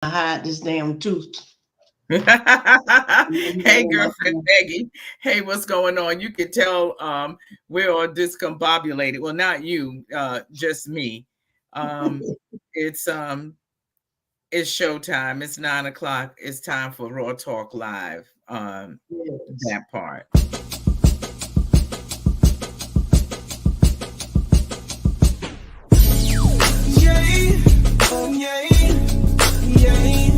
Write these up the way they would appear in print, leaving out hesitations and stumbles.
hide this damn tooth. Hey, girlfriend Peggy. Hey, what's going on? You can tell we're all discombobulated. Well, not you, just me. Um, it's it's showtime. It's 9 o'clock. It's time for Raw Talk Live. Yes. That part. Yay, yay, yay,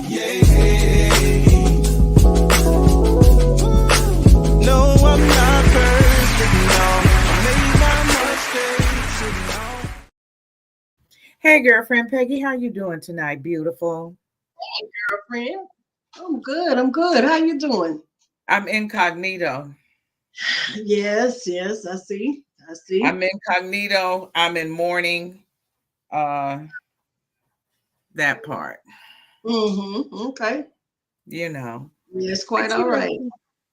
yay, no, I'm not perfect, no. I made my mistakes, no. Hey, girlfriend Peggy, how you doing tonight, beautiful? Girlfriend, I'm good. I'm good. How you doing? I'm incognito. Yes, yes, I see. I see. I'm incognito. I'm in mourning. Uh, that part. Okay. You know. Yes, But quite you all know, right.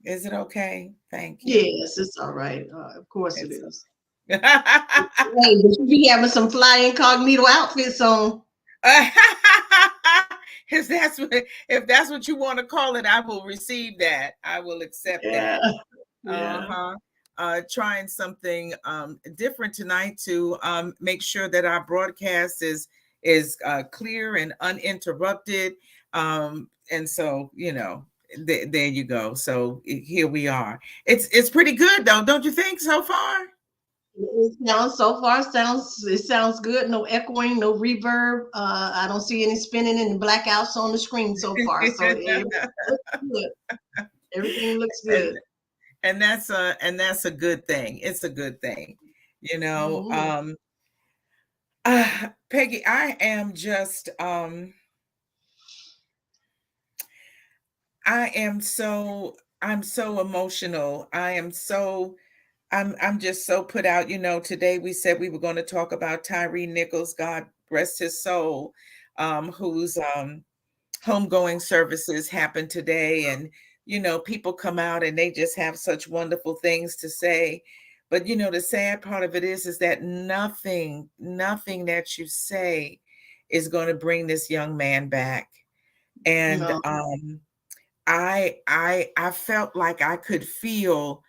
is it okay? Thank you. Yes, it's all right. Of course it It's is. Hey, but you be having some fly incognito outfits on. if that's what you want to call it, I will receive that. I will accept Yeah. that. Yeah. Uh-huh. Trying something different tonight to make sure that our broadcast is clear and uninterrupted. And so, there you go. So here we are. It's pretty good though, don't you think so far? It sounds so far it sounds good. No echoing, no reverb. I don't see any spinning and blackouts on the screen so far. So everything looks good. Everything looks and good. and that's a good thing. It's a good thing. You know, Mhm. um Peggy, I am so I'm so emotional. I'm just so put out. Today we said we were going to talk about Tyre Nichols, God rest his soul, whose homegoing services happened today. And people come out and they just have such wonderful things to say. But the sad part of it is that nothing that you say is going to bring this young man back. And No, I felt like I could feel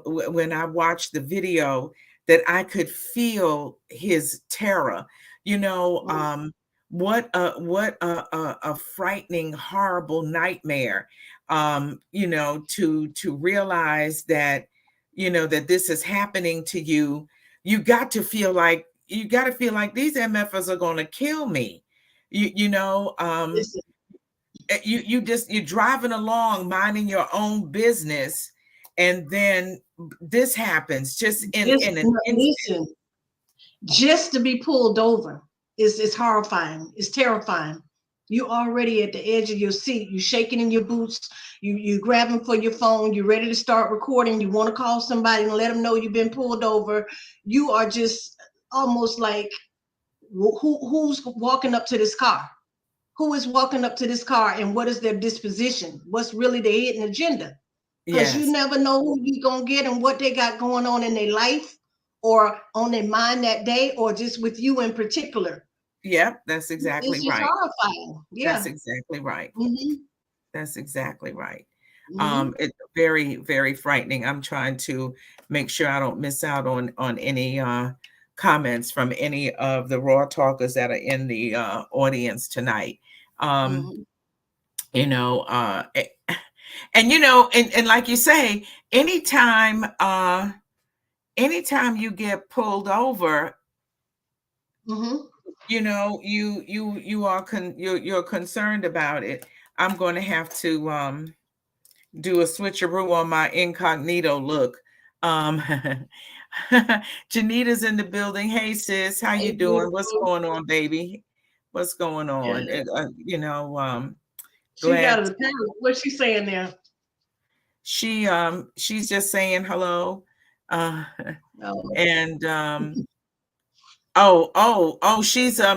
when I watched the video that I could feel his terror. You know, mm, um, what a frightening, horrible nightmare. To realize that that this is happening to you. You got to feel like these MFers are going to kill me. You know. listen, You're driving along minding your own business, and then this happens just in an no, instant. listen. Just to be pulled over is horrifying. It's terrifying. You already at the edge of your seat. You shaking in your boots. You grabbing for your phone. You ready to start recording. You want to call somebody and let them know you've been pulled over. You are just almost like who's walking up to this car? Who is walking up to this car and what is their disposition? What's really their hidden agenda? Because you Yes. never know who you gonna get and what they got going on in their life or on their mind that day or just with you in particular. Yep, that's exactly It's just right. horrifying. That's Yeah. exactly right. Hmm. That's exactly right. Hmm. It's very, very frightening. I'm trying to make sure I don't miss out on any comments from any of the raw talkers that are in the audience tonight. Um, Hmm. you know, uh, eh, and like you say, anytime you get pulled over, Hmm. you're concerned about it. I'm going to have to do a switcheroo on my incognito look. Um, Janita's in the building. Hey sis, how you Hey, doing? What's beautiful. going on, baby? What's going Yeah. on? She got Glad a parent. What's she saying there? she's just saying hello. Uh, Oh, and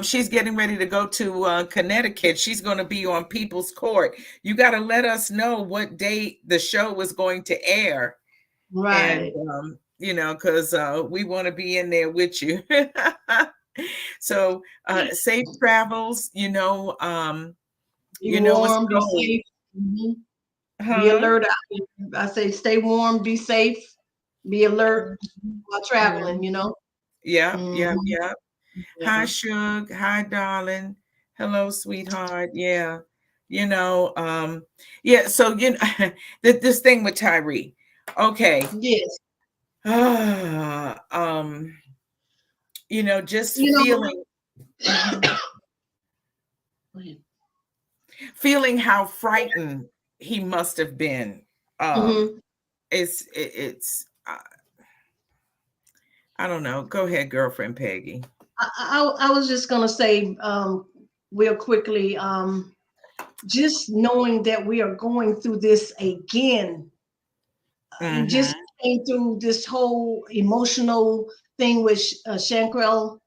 She's getting ready to go to Connecticut. She's going to be on People's Court. You got to let us know what date the show is going to air. And Right. because we want to be in there with you. So safe travels, Be what's warm, be going. safe. Mhm. Be Huh? alert. I say stay warm, be safe, be alert while traveling, Mhm. Mhm. Yep, yep, yep. Hi, Yeah. Shug. Hi, darling. Hello, sweetheart. Yeah. You know, um, yeah, so this thing with Tyree. Okay. Yes. Um, just You know, feeling feeling how frightened he must have been. mhm. It's I don't know. Go ahead, girlfriend Peggy. I was just gonna say real quickly, just knowing that we are going through this again. You just Mm-hmm. came through this whole emotional thing with Shanquella,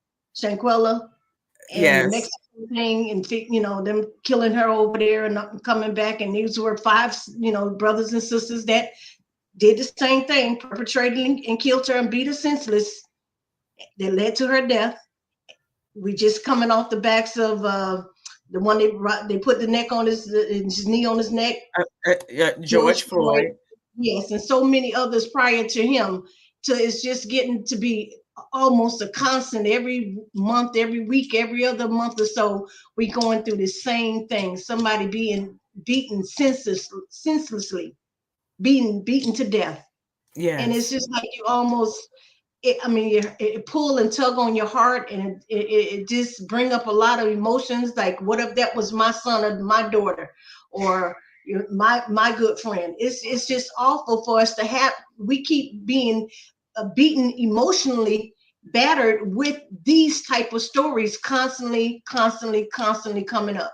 and the Yes. Mexican thing, and them killing her over there and not coming back. And these were five, brothers and sisters that did the same thing, perpetrated and killed her and beat her senseless. That led to her death. We just coming off the backs of the one they put the neck on his knee on his neck, George George Floyd. Floyd. Yes, and so many others prior to him. It's just getting to be almost a constant every month, every week, every other month or so. We going through the same thing. Somebody being beaten senselessly, beaten to death, and it's Yes. just like you almost it pull and tug on your heart, and it just bring up a lot of emotions. Like, what if that was my son or my daughter, or my good friend? It's just awful for us to have. We keep being beaten emotionally, battered with these type of stories constantly, constantly, constantly coming up.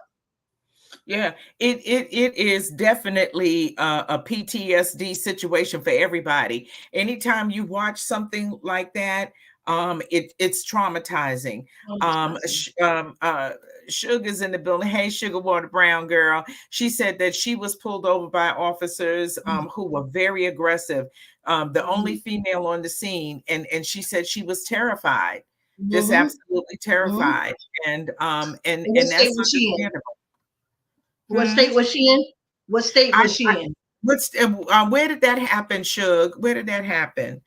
Yeah, it is definitely a PTSD situation for everybody. Anytime you watch something like that, it's traumatizing. Traumatizing. Sugar's in the building. Hey, Sugar Water Brown girl. She said that she was pulled over by officers who were very aggressive. The only Mhm. female on the scene, and she said she was terrified, just Mhm. absolutely Mhm. terrified, and um, and And what and state that's was she in? understandable. What Hmm? state was she in? What state I, was I she in? where did that happen, Shug? Where did that happen?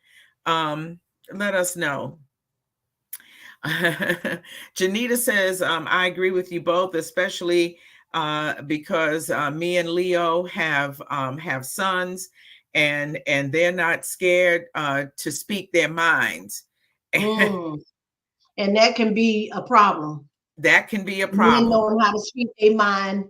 Um, Let us know. Janita says, I agree with you both, especially because me and Leo have sons, and they're not scared to speak their minds. Mm. And that can be a problem. That can be a Men problem. knowing how to speak their mind,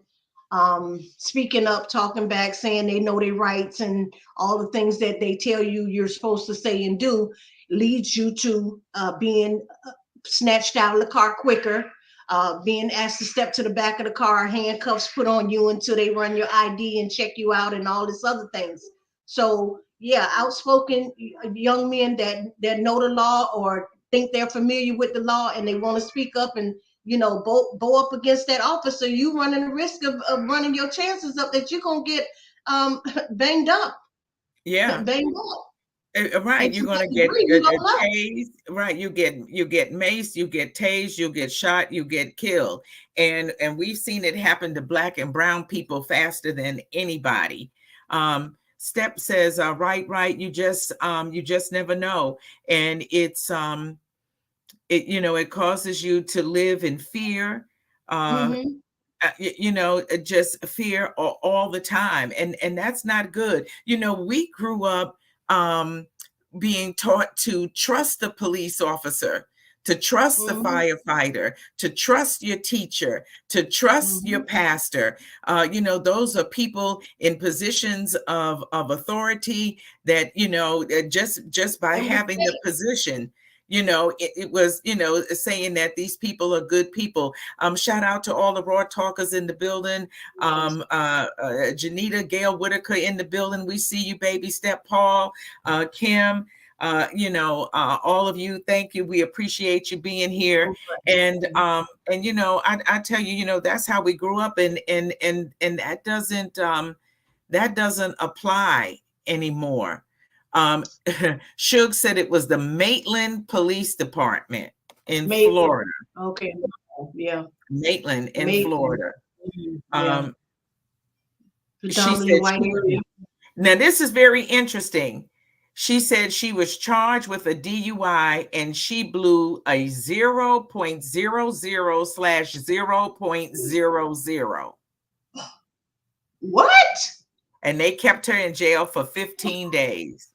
speaking up, talking back, saying they know their rights, and all the things that they tell you you're supposed to say and do leads you to being snatched out of the car quicker, being asked to step to the back of the car, handcuffs put on you until they run your ID and check you out, and all this other things. So yeah, outspoken young men that know the law or think they're familiar with the law, and they want to speak up and bow up against that officer, you running the risk of running your chances up that you're gonna get banged up, Yeah. banged up, Right, and to you're what gonna get degree you a don't know. tased. Right, you get maced, you get tased, you get shot, you get killed, and we've seen it happen to Black and brown people faster than anybody. Step says, right, right. You just never know, and it causes you to live in fear. Uh, Hmm. just fear all the time, and that's not good. We grew up um being taught to trust the police officer, to trust the Hmm. firefighter, to trust your teacher, to trust your Hmm. pastor. Those are people in positions of authority that, just by And having the position, it was, saying that these people are good people. Shout out to all the raw talkers in the building. yes. Janita, Gail Whitaker in the building. We see you, baby. Step Paul, Kim, all of you, thank you. We appreciate you being here. And I tell you, that's how we grew up, and that doesn't apply anymore. Shug said it was the Maitland Police Department in Maitland. Florida. Okay. Yeah. Maitland in Maitland. Florida. Yeah. She said now this is very interesting. She said she was charged with a DUI and she blew a 0.00/0.00. What? And they kept her in jail for 15 days.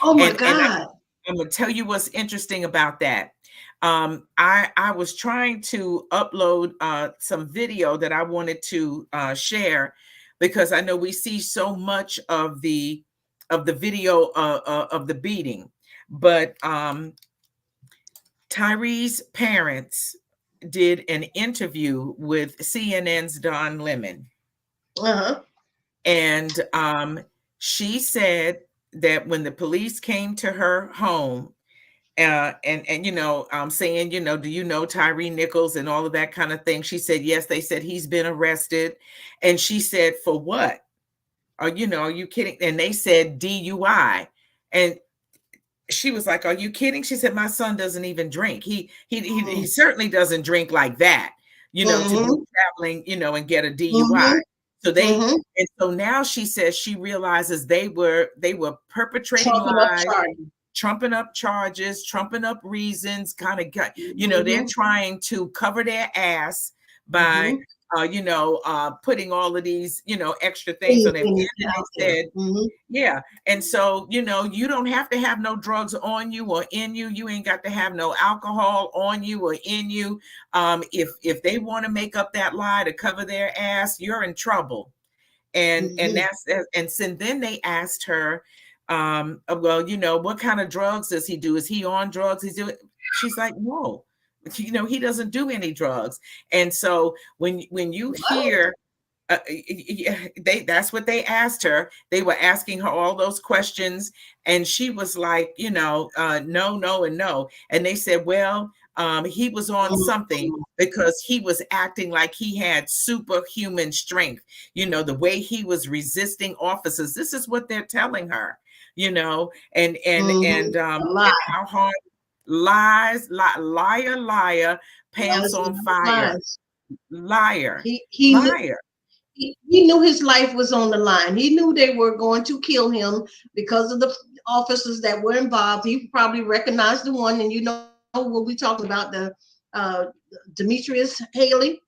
Oh my God. I'm gonna tell you what's interesting about that. I was trying to upload some video that I wanted to share, because I know we see so much of the video of the beating, but Tyre's parents did an interview with CNN's Don Lemon. And she said that when the police came to her home, and saying, do you know Tyre Nichols and all of that kind of thing, she said yes. They said he's been arrested, and she said, for what? Are you kidding? And they said DUI, and she was like, are you kidding? She said, my son doesn't even drink. He certainly doesn't drink like that, to be traveling, and get a DUI. So and so now she says she realizes they were perpetrating lies, trumping up charges, trumping up reasons, kind of they're trying to cover their ass by putting all of these extra things on them. Said, yeah. And so you don't have to have no drugs on you or in you. You ain't got to have no alcohol on you or in you. If they want to make up that lie to cover their ass, you're in trouble. And so then they asked her, well, what kind of drugs does he do? Is he on drugs? She's like, no, he doesn't do any drugs. And so when you hear, that's what they asked her. They were asking her all those questions, and she was like, no, no, and no. And they said, well, he was on something because he was acting like he had superhuman strength. The way he was resisting officers. This is what they're telling her. And how hard lies, liar, pants on fire, liar, liar. He knew his life was on the line. He knew they were going to kill him because of the officers that were involved. He probably recognized the one, and what we talked about, the Demetrius Haley.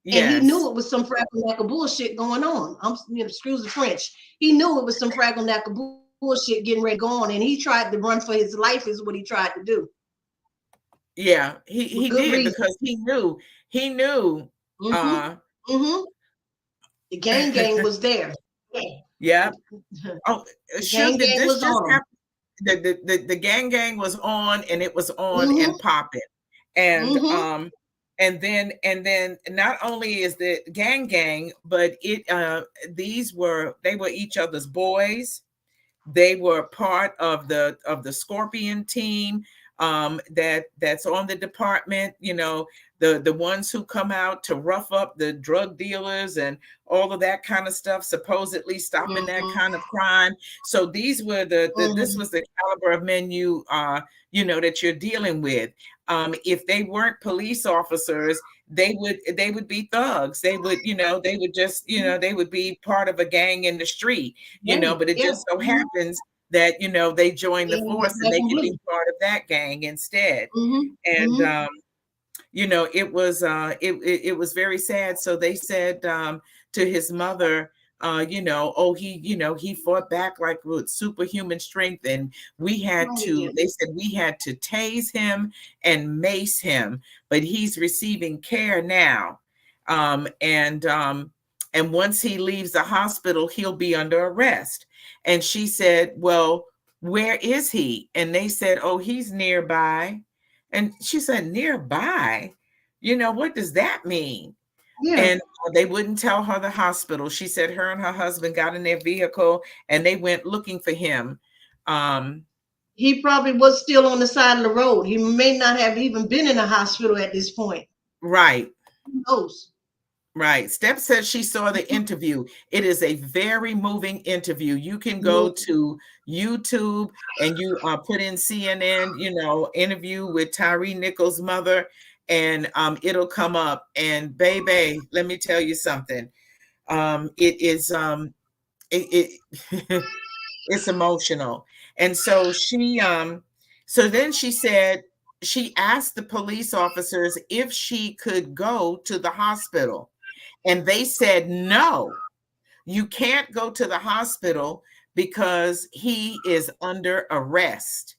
Yes. And he knew it was some fraggle bullshit going on. Excuse the French. He knew it was some fraggle bullshit getting ready to go on, and he tried to run for his life. Is what he tried to do. Yeah, he did reason. Because he knew. The gang was there. Yeah. Oh, sure. Did this just happen? The gang was on, and it was on and popping, and and then not only is the gang, but they were each other's boys. They were part of the Scorpion team that's on the department. The ones who come out to rough up the drug dealers and all of that kind of stuff, supposedly stopping that kind of crime. So these were this was the caliber of men that you're dealing with. If they weren't police officers, they would be thugs. They would just they would be part of a gang in the street. But it just so happens that they joined the force and they could be part of that gang instead. And it was very sad. So they said to his mother, he fought back like with superhuman strength, and we had they said we had to tase him and mace him, but he's receiving care now. And once he leaves the hospital, he'll be under arrest. And she said, well, where is he? And they said, oh, he's nearby. And she said, nearby? What does that mean? Yeah. And they wouldn't tell her the hospital. She said her and her husband got in their vehicle and they went looking for him. He probably was still on the side of the road. He may not have even been in a hospital at this point. Right. Who knows? Right. Steph said she saw the interview. It is a very moving interview. You can go to YouTube and you put in CNN, interview with Tyre Nichols' mother, and it'll come up. And baby, let me tell you something. It is it's emotional. And so so then she said she asked the police officers if she could go to the hospital. And they said, no, you can't go to the hospital because he is under arrest.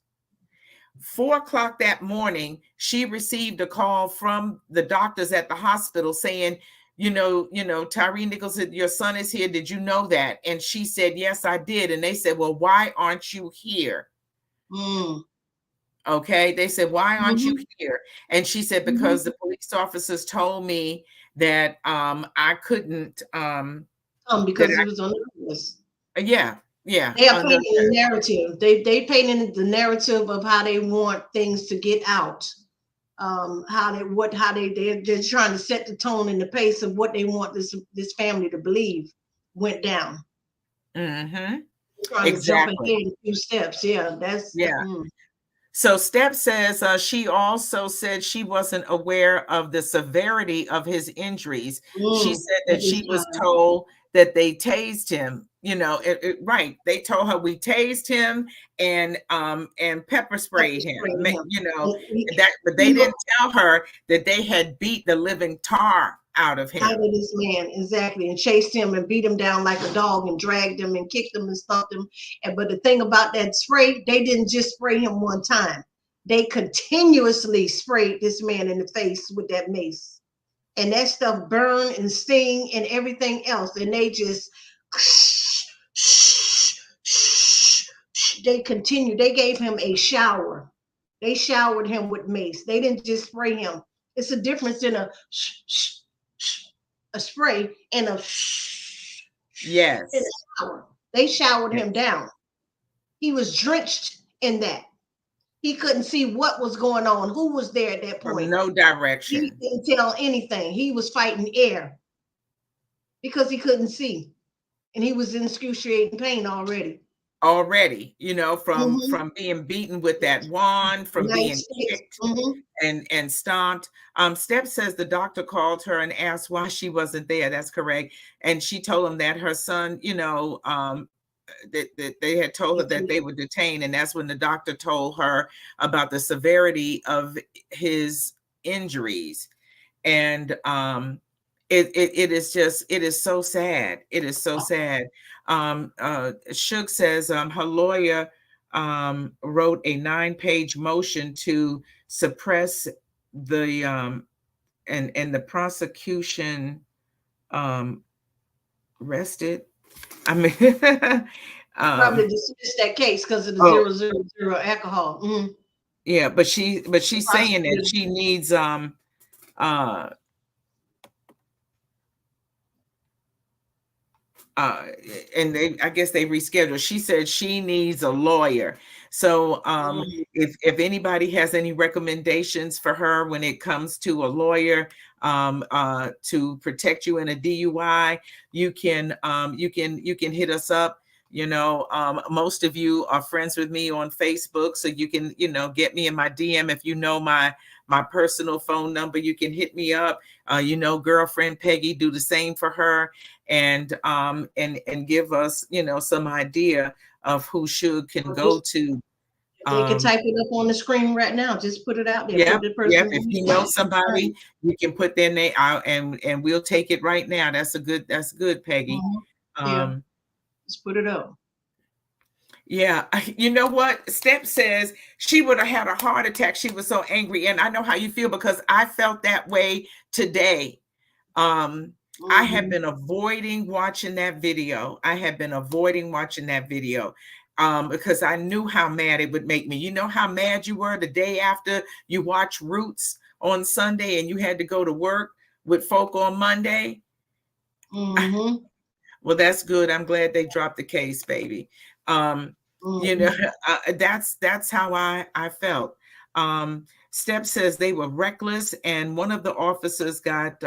4:00 that morning, she received a call from the doctors at the hospital saying, Tyre Nichols said, your son is here. Did you know that? And she said, yes, I did. And they said, well, why aren't you here? Okay. They said, why aren't you here? And she said, because the police officers told me that I couldn't because he was on the list. Yeah. They are painting the narrative. They painting the narrative of how they want things to get out. They're trying to set the tone and the pace of what they want this family to believe went down. Mm-hmm. Trying to jump ahead a few steps. Yeah, that's So Steph says she also said she wasn't aware of the severity of his injuries. She said that she was told that they tased him. Right. They told her we tased him and pepper sprayed him. But they didn't tell her that they had beat the living tar out of him. Out of this man, exactly, and chased him and beat him down like a dog and dragged him and kicked him and stomped him. But the thing about that spray, they didn't just spray him one time. They continuously sprayed this man in the face with that mace. And that stuff burned and sting and everything else. And they just, they continued. They gave him a shower. They showered him with mace. They didn't just spray him. It's a difference in a spray and a yes. In a shower. They showered him down. He was drenched in that. He couldn't see what was going on, who was there at that point. From no direction. He didn't tell anything. He was fighting air because he couldn't see. And he was in excruciating pain already. From being beaten with that wand, from being kicked and stomped. Steph says the doctor called her and asked why she wasn't there. That's correct. And she told him that her son, that they had told her that they would detain. And that's when the doctor told her about the severity of his injuries. And it is so sad. It is so sad. Shug says her lawyer wrote a 9-page motion to suppress the and the prosecution rested. I mean, probably dismissed that case because of the 000 alcohol. Yeah, but she's saying that she needs and I guess they rescheduled. She said she needs a lawyer. So if anybody has any recommendations for her when it comes to a lawyer to protect you in a DUI, you can hit us up. Most of you are friends with me on Facebook, so you can get me in my DM. If you know my personal phone number, you can hit me up. Girlfriend Peggy, do the same for her, and give us some idea of who Shug can go to. They can type it up on the screen right now. Just put it out there. Yep. If you know somebody, you can put their name out, and we'll take it right now. That's good, Peggy. Just put it up. Yeah, you know what? Steph says she would have had a heart attack. She was so angry, and I know how you feel because I felt that way today. I have been avoiding watching that video. Because I knew how mad it would make me. You know how mad you were the day after you watch Roots on Sunday and you had to go to work with folk on Monday? Well, that's good. I'm glad they dropped the case, baby. You know, Mhm. that's how I felt. Steph says they were reckless, and one of the officers got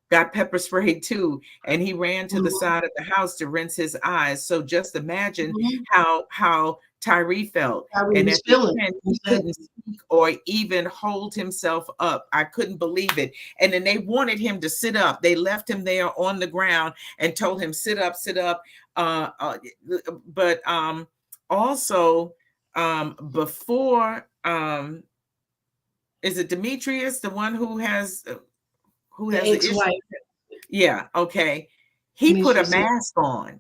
pepper sprayed too, and he ran to the Mhm. side of the house to rinse his eyes. So just imagine Mhm. how Tyree felt. How we And was at the feeling. end, he couldn't Exactly. speak or even hold himself up. I couldn't believe it. And then they wanted him to sit up. They left him there on the ground and told him, sit up, sit up. Uh, uh, but also before is it Demetrius, the one who The has the issue? ex-wife, Yeah, okay. He put a Demetrius. Yeah. mask on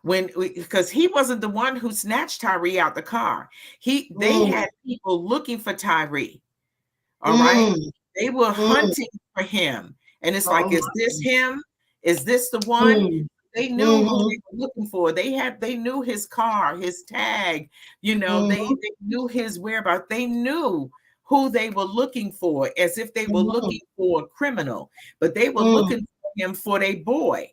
when because he wasn't the one who snatched Tyree out the car. They Mm. had people looking for Tyree. All right. Mm. They were Mm. hunting for him. And it's Oh like, is my this goodness. him? Is this the one? Mm. They knew who Mhm. they were looking for. They knew his car, his tag, they Mhm. knew his whereabouts. They knew who they were looking for, as if they were Mhm. looking for a criminal, but they were Mm. looking for him for their boy.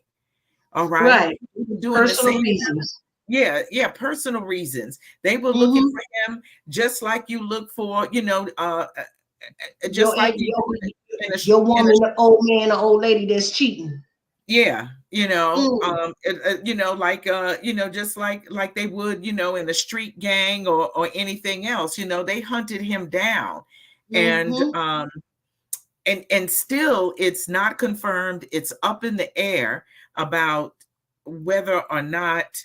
All right. Right. They were doing the Personal same. reasons. Yeah, yeah, personal reasons. They were looking Mhm. for him just like you look for, Your just like you your do in a your in a woman, the old man, or old lady that's cheating. yeah, Mm. just like they would, in a street gang or anything else. They hunted him down, and Mhm. still it's not confirmed. It's up in the air about whether or not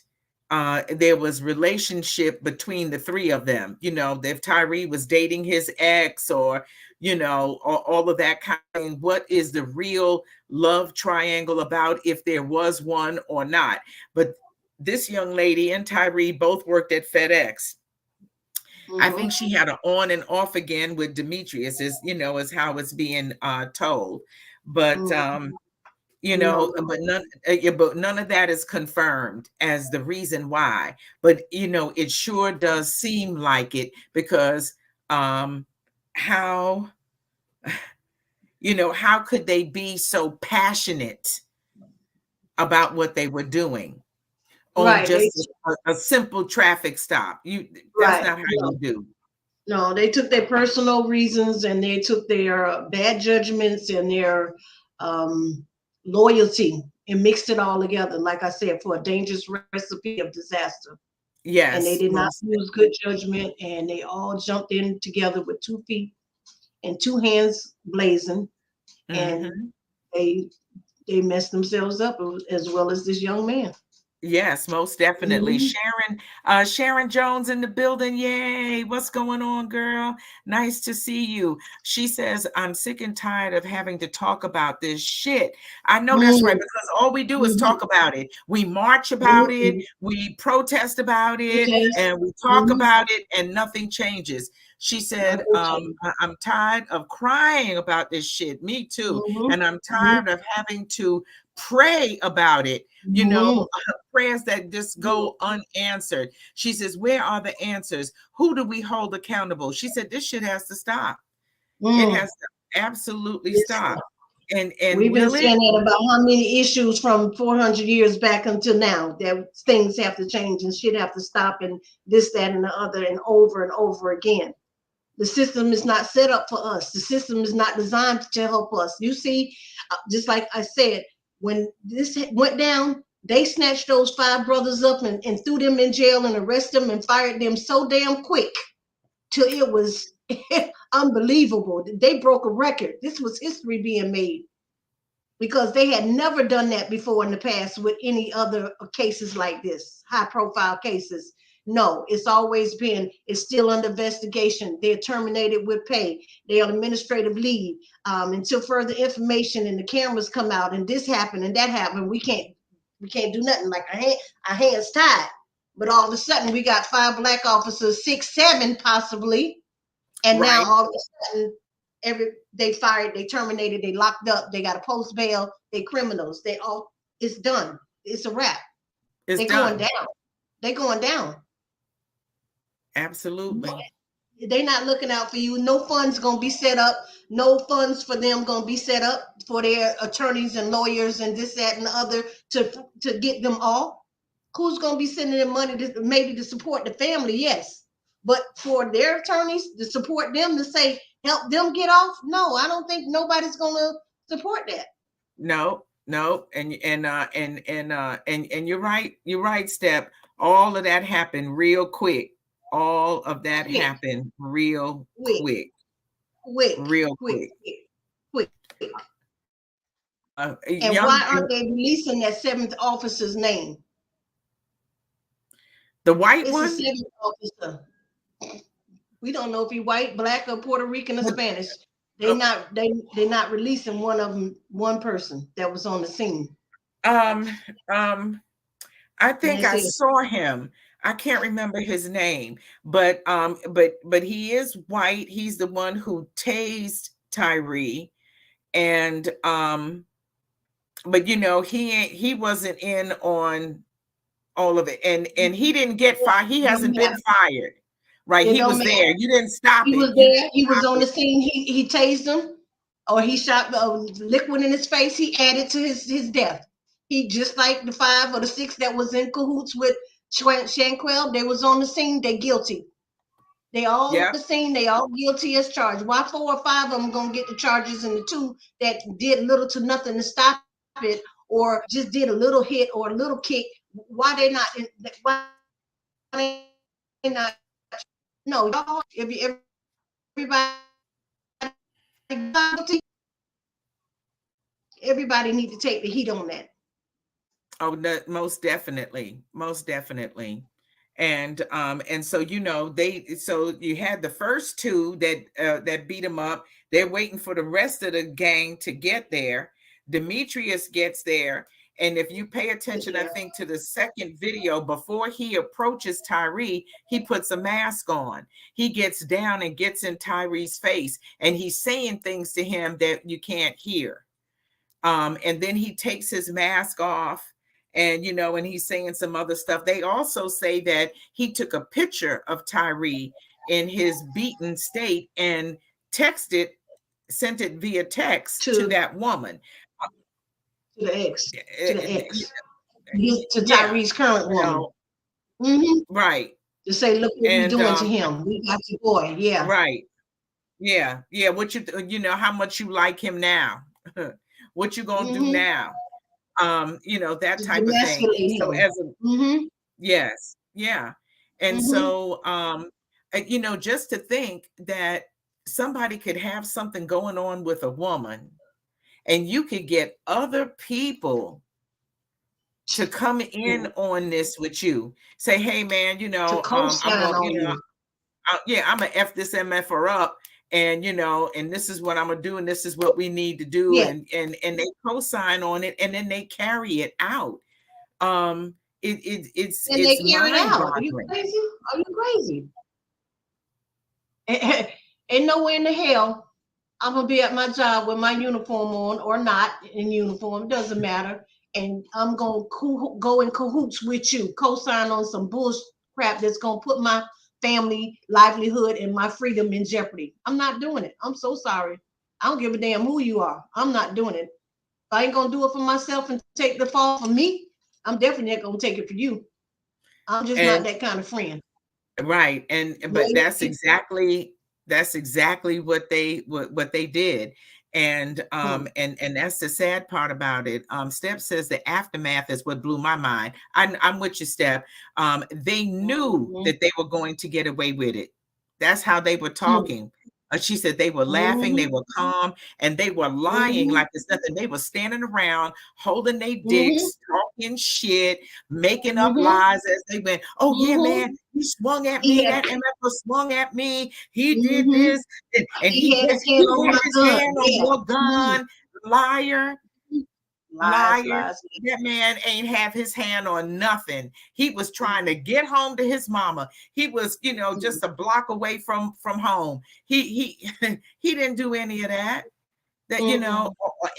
there was relationship between the three of them. If Tyree was dating his ex, or or all of that kind of thing. What is the real love triangle about, if there was one or not? But this young lady and Tyree both worked at FedEx. I Mhm. think she had an on and off again with Demetrius, is how it's being told. But Mhm. No. but none of that is confirmed as the reason why. But it sure does seem like it, because how how could they be so passionate about what they were doing on Right. They just a simple traffic stop? That's right. not how No. you do. No, they took their personal reasons and they took their bad judgments and their um, loyalty and mixed it all together, like I said, for a dangerous recipe of disaster. And they Yes, did not most. use good judgment, and they all jumped in together with 2 feet and 2 hands blazing, and Mhm. they they messed themselves up as well as this young man. Yes, most definitely. Mhm. Sharon Jones in the building. Yay. What's going on, girl? Nice to see you. She says, I'm sick and tired of having to talk about this shit. I know that's right, Mm, because all we do is mhm, talk about it. We march about it, mhm. we protest about it, Okay. and we talk Mhm. about it, and nothing changes. She said, Nothing changed. I'm tired of crying about this shit. Me too. Mhm, And I'm mhm, tired of having to pray about it. mhm, Prayers that just go unanswered. She says, where are the answers? Who do we hold accountable? She said, this shit has to stop. It mm. has to absolutely It's, stop. And we've been will it? saying that about how many issues from 400 years back until now, that things have to change and shit have to stop and this, that, and the other, and over again. The system is not set up for us. The system is not designed to help us. You see, just like I said, when this went down, they snatched those 5 brothers up and threw them in jail and arrested them and fired them so damn quick till it was unbelievable. They broke a record. This was history being made because they had never done that before in the past with any other cases like this, high profile cases. No, it's always been, it's still under investigation. They're terminated with pay. They're on administrative leave until further information and the cameras come out and this happened and that happened. We can't do nothing, like our hands tied. But all of a sudden we got 5 black officers, 6, 7 possibly, and now Right. all of a sudden, they fired, they terminated, they locked up, they got a post bail, they criminals. They all, it's done. It's a wrap. It's They're going done. down. They're going down. Absolutely. They're not looking out for you. No funds gonna be set up. No funds for them gonna be set up for their attorneys and lawyers and this, that, and the other to get them off. Who's going to be sending them money to maybe to support the family? Yes. But for their attorneys to support them to say, help them get off? No, I don't think nobody's going to support that. No, and you're right, Step. All of that happened real quick. All of that happened real quick. Real quick. And why aren't they releasing that 7th officer's name? The white it's one? It's a 7th officer. We don't know if he's white, black, or Puerto Rican or Spanish. They're not releasing one of them, one person that was on the scene. I think I saw him. I can't remember his name, but he is white. He's the one who tased Tyre, and but he wasn't in on all of it, and he didn't get fired. He hasn't been fired, right? He was there. You didn't stop it. He was there. He was on the scene. He tased him, or he shot liquid in his face. He added to his death. He, just like the 5 or the 6 that was in cahoots with Shanquell, they was on the scene. They guilty. They all on the scene. They all guilty as charged. Why 4 or 5 of them gonna get the charges, and the 2 that did little to nothing to stop it, or just did a little hit or a little kick? Why they not? Why they not? No, y'all. If everybody need to take the heat on that. Oh, no, most definitely. And so so you had the first 2 that beat him up. They're waiting for the rest of the gang to get there. Demetrius gets there, and if you pay attention, I think, to the second video, before he approaches Tyre, he puts a mask on. He gets down and gets in Tyre's face, and he's saying things to him that you can't hear. And then he takes his mask off, and and he's saying some other stuff. They also say that he took a picture of Tyre in his beaten state and sent it via text to that woman. To the ex. To Tyre's current woman. Right. To say, look what you're doing to him. We got your boy. Yeah. Right. Yeah. What how much you like him now? What you gonna do now? That type of thing. So as yes, yeah. And so just to think that somebody could have something going on with a woman, and you could get other people to come in on this with you. Say, hey man, I'm gonna F this MFR up, and and this is what I'm gonna do, and this is what we need to do, and they co-sign on it, and then they carry it out. It's they carry it out. Are you crazy? Are you crazy? Ain't nowhere in the hell I'm gonna be at my job with my uniform on or not in uniform, doesn't matter, and I'm gonna go in cahoots with you, co-sign on some bullshit crap that's gonna put my family livelihood and my freedom in jeopardy. I'm not doing it. I'm so sorry. I don't give a damn who you are. I'm not doing it. If I ain't gonna do it for myself and take the fall for me, I'm definitely not gonna take it for you. I'm just not that kind of friend. Right. But that's exactly what they did. And that's the sad part about it. Steph says the aftermath is what blew my mind. I'm with you, Steph. They knew that they were going to get away with it. That's how they were talking. She said they were laughing, they were calm, and they were lying like it's nothing. They were standing around, holding their dicks, talking shit, making up lies as they went. Oh yeah, man, he swung at me. That MF swung at me. He did this, and he had his hand on your gun. Liar. Liar. That man ain't have his hand on nothing. He was trying to get home to his mama. He was, just a block away from home. He didn't do any of that. That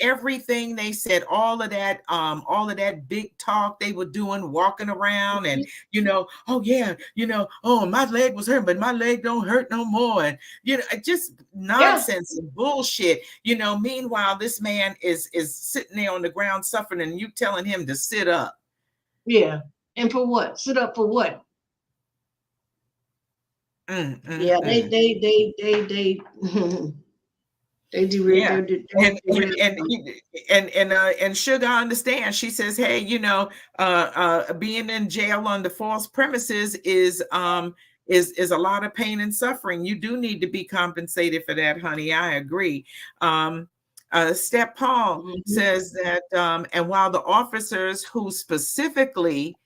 everything they said, all of that big talk they were doing, walking around, and oh yeah, oh, my leg was hurt, but my leg don't hurt no more, and just nonsense and bullshit. Meanwhile, this man is sitting there on the ground suffering, and you telling him to sit up. Yeah. And for what? Sit up for what? Mm, Yeah, mm, mm. they derailed Yeah. their And and derailed and them. and Sugar understands. She says, "Hey, being in jail on the false premises is a lot of pain and suffering. You do need to be compensated for that, honey. I agree." Step Paul Mhm. says that, and while the officers who specifically,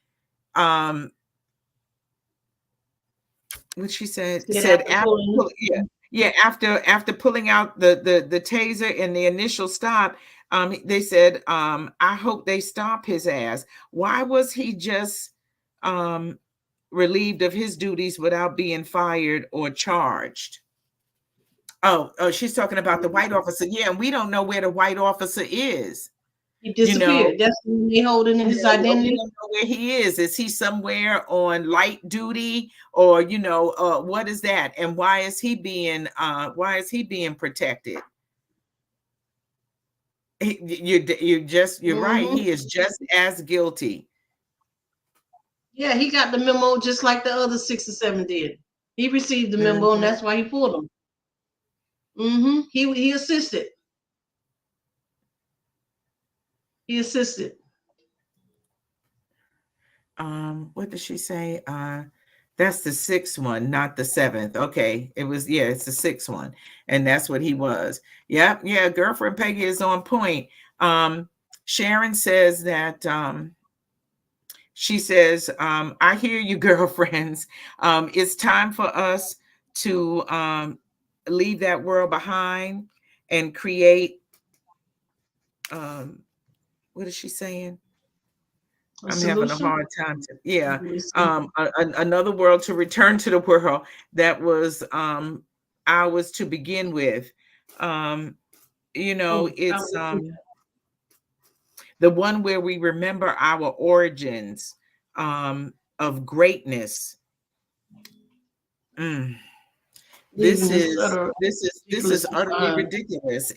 um, what she Get said after after, pulling. yeah, after pulling out the taser in the initial stop, they said, I hope they stop his ass. Why was he just um relieved of his duties without being fired or charged? Oh, she's talking about the white officer. Yeah, and we don't know where the white officer is. He You know, disappeared. That's when they holding in his we identity. don't know where he is. Is he somewhere on light duty, or what is that? And why is he being protected? You're right. Hmm. He is just as guilty. Yeah, he got the memo just like the other 6 or 7 did. He received the memo, and Mhm. that's why he pulled him. He assisted. He assisted. What did she say? That's the sixth one, not the seventh. Okay, it's the sixth one, and that's what he was. Yep, yeah. Girlfriend Peggy is on point. Um, Sharon says that. She says, I hear you, girlfriends. It's time for us to leave that world behind and create, um, what is she saying? A I'm having a solution. hard time another world, to return to the world that was ours to begin with. Um, I it's would think the one where we remember our origins of greatness. Mm. This leaving this is utter this is this is ridiculousness utterly behind. ridiculous.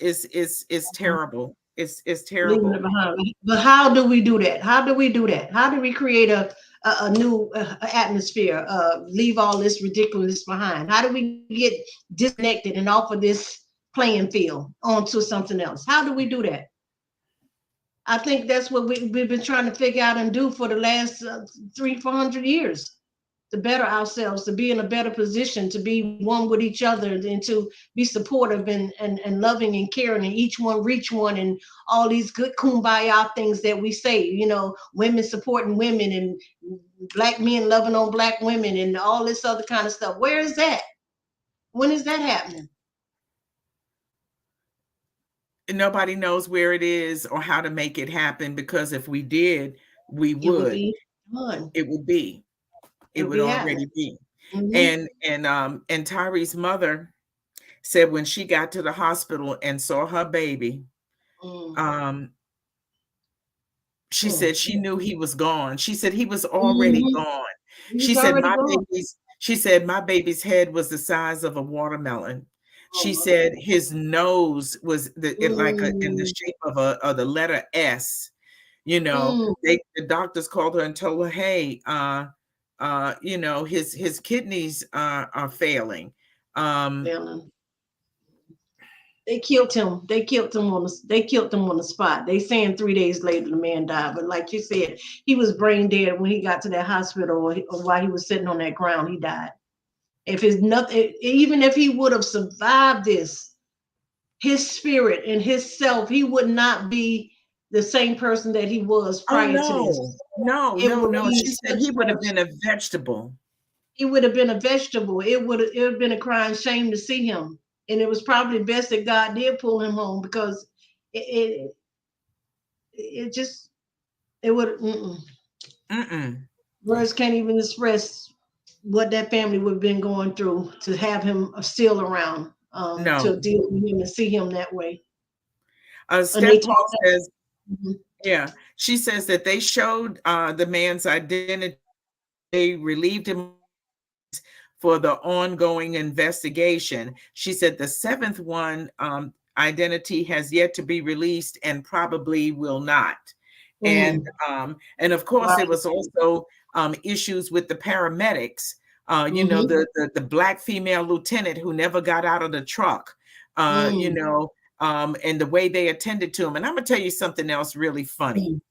It's terrible. It's Leaving it terrible. behind. But how do we do that? How do we do that? How do we create a new atmosphere? Leave all this ridiculousness behind. How do we get disconnected and off of this playing field onto something else? How do we do that? I think that's what we've been trying to figure out and do for the last 300-400 years, to better ourselves, to be in a better position, to be one with each other, and to be supportive and loving and caring, and each one reach one, and all these good kumbaya things that we say, women supporting women, and black men loving on black women, and all this other kind of stuff. Where is that? When is that happening? Nobody knows where it is or how to make it happen, because if we did, we It would would. be done. It would be. It It would would be happening. already be. Hmm. And Tyree's mother said when she got to the hospital and saw her baby, Mm. um, she Mm. said she knew he was gone. She said he was already Hmm. gone. She He's said already gone. my baby's head was the size of a watermelon. Oh She my said his nose was like in the God. shape of the letter S. Mm. The doctors called her and told her, hey, his kidneys are failing. Um, Failing. They killed him. They killed him on the spot. They saying 3 days later the man died, but like you said, he was brain dead when he got to that hospital, or while he was sitting on that ground, he died. If it's nothing, even if he would have survived this, his spirit and his self, he would not be the same person that he was oh prior to this. no, no, It no, would no. be She said such he would a have been a vegetable. he would have been a vegetable. It would have been a crying shame to see him. And it was probably best that God did pull him home, because it it just it would Mm-mm. words can't even express what that family would have been going through to have him still around, No. to deal with him and see him that way. And they Step Paul talked. says, Mhm. yeah. She says that they showed the man's identity. They relieved him for the ongoing investigation. She said the seventh one identity has yet to be released and probably will not. And Mm. and of course there Right. was also issues with the paramedics. You know, the black female lieutenant who never got out of the truck. You know, and the way they attended to him. And I'm gonna tell you something else really funny.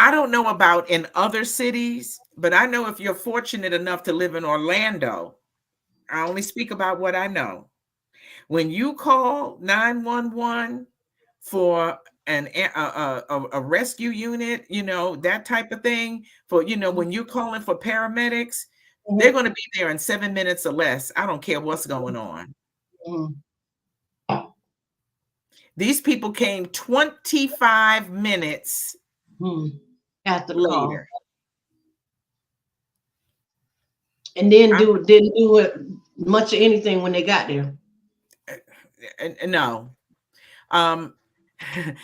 I don't know about in other cities, but I know if you're fortunate enough to live in Orlando, I only speak about what I know. When you call 911 for a rescue unit, you know, that type of thing, for, you know, when you're calling for paramedics, they're going to be there in 7 minutes or less. I don't care what's going on. These people came 25 minutes at the later. Call. And then didn't do it much of anything when they got there. No.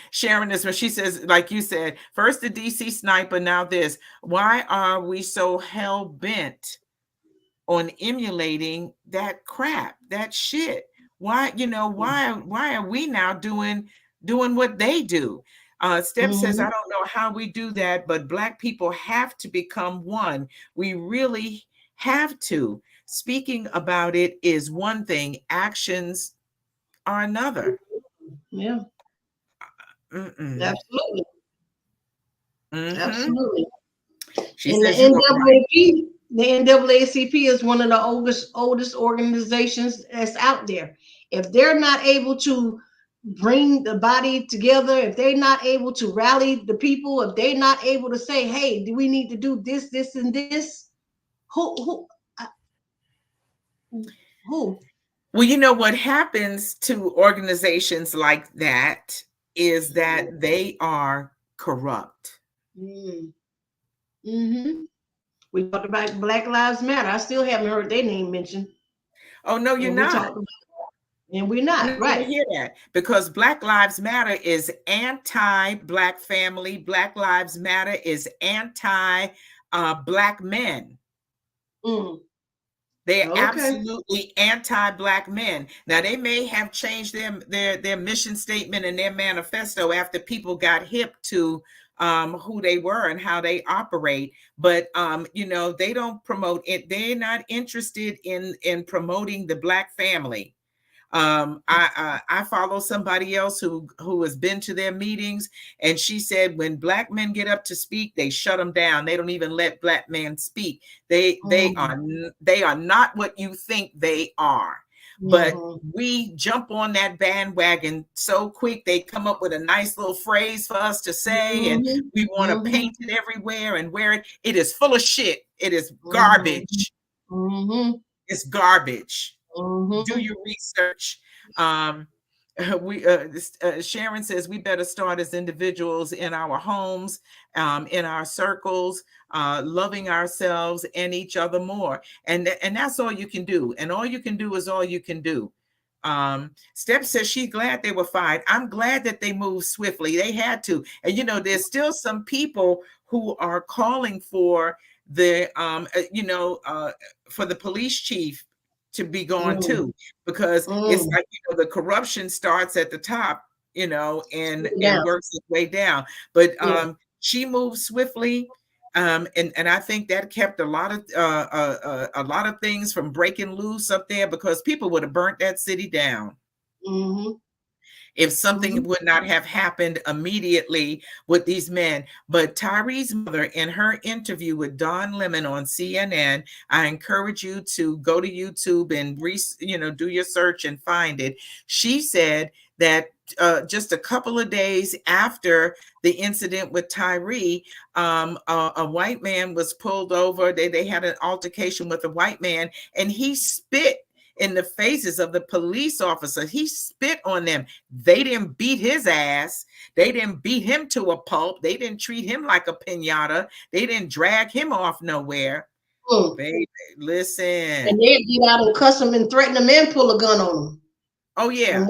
Sharon is when she says, like you said, first the DC sniper, now this. Why are we so hell bent on emulating that crap, that shit? Why, you know, why are we now doing what they do? Steph says, I don't know how we do that, but Black people have to become one. We really have to. Speaking about it is one thing, actions are another. Yeah. Absolutely. Absolutely. She and says the NAACP is one of the oldest organizations that's out there. If they're not able to bring the body together, if they're not able to rally the people, if they're not able to say, hey, do we need to do this, this, and this? Who? Well, you know what happens to organizations like that is that they are corrupt. We talked about Black Lives Matter. I still haven't heard their name mentioned. Oh, no, you're not. And we're not, right? I hear that, because Black Lives Matter is anti-Black family. Black Lives Matter is anti-Black men. They're absolutely anti-Black men. Now, they may have changed their mission statement and their manifesto after people got hip to who they were and how they operate, but you know, they don't promote it. They're not interested in promoting the Black family. I follow somebody else who has been to their meetings, and she said when Black men get up to speak, they shut them down. They don't even let Black men speak. They are not what you think they are. But we jump on that bandwagon so quick. They come up with a nice little phrase for us to say, and we want to paint it everywhere and wear it. It is full of shit. It is garbage. It's garbage. Do your research. Sharon says we better start as individuals in our homes, in our circles, loving ourselves and each other more. And that's all you can do. And all you can do is all you can do. Steph says she's glad they were fired. I'm glad that they moved swiftly. They had to. And, you know, there's still some people who are calling for the, for the police chief to be gone too, because it's like, you know, the corruption starts at the top, you know, and works its way down. But she moved swiftly, and I think that kept a lot of things from breaking loose up there, because people would have burnt that city down. If something would not have happened immediately with these men. But Tyre's mother, in her interview with Don Lemon on CNN, I encourage you to go to YouTube and do your search and find it. She said that just a couple of days after the incident with Tyre, a white man was pulled over. They had an altercation with a white man, and he spit in the faces of the police officer. He spit on them. They didn't beat his ass. They didn't beat him to a pulp. They didn't treat him like a piñata. They didn't drag him off nowhere. Baby, listen. And they get out and cuss him and threaten them and pull a gun on them. Oh, yeah.